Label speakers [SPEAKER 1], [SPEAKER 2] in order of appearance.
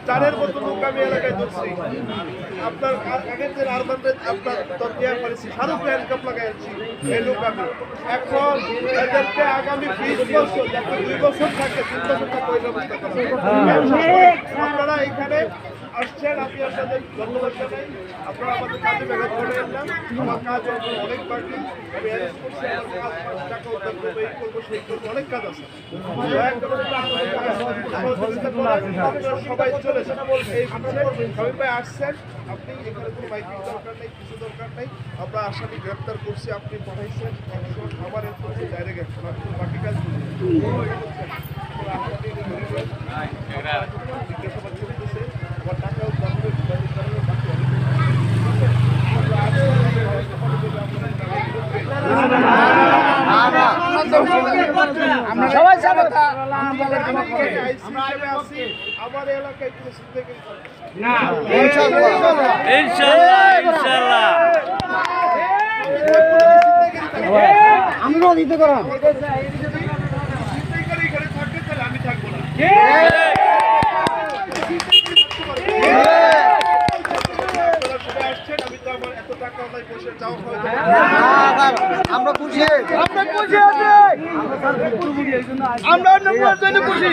[SPEAKER 1] চারের মতো লোক আমি এলাকায় ধরছি। আপনার আগের দিন আপনার তথ্য করেছি শাহরুখ হ্যান্ডকাপ লাগাইছি এই লোক আমি। এখন এদেরকে আগামী 20 বছর, যাতে 2 বছর থাকে 3 বছর থাকে ওই ব্যবস্থা করা। আপনারা এখানে আসছেন, আমি আপনাদের ধন্যবাদ জানাই। আপনারা আমাদের কাজে ব্যাঘাত করবেন না। আমার কাজ অনেক বাকি, আমি অ্যারেস্ট করছি, আমার কাজ 5 টাকা উদ্ধার করবো, এই করবো, সেই করবো, অনেক কাজ আছে। সবাই চলে যান। এই সবাই ভাই আসছেন, আপনি এখানে কোনো মাইকিং দরকার নেই, কিছু দরকার নেই। আমরা আসামি গ্রেপ্তার করছি, আপনি পাঠাইছেন আমার এরপরে ডাইরেক্ট অ্যাকশন, আপনি বাকি কাজ জিজ্ঞাসাবাদ চলতেছে। আমার টাকাও
[SPEAKER 2] সবাই যাবে
[SPEAKER 1] আমার এলাকায়
[SPEAKER 2] আমরাও দিতে করো
[SPEAKER 1] আমি থাকবো না।
[SPEAKER 2] আমরা খুশি, আমরা খুশি।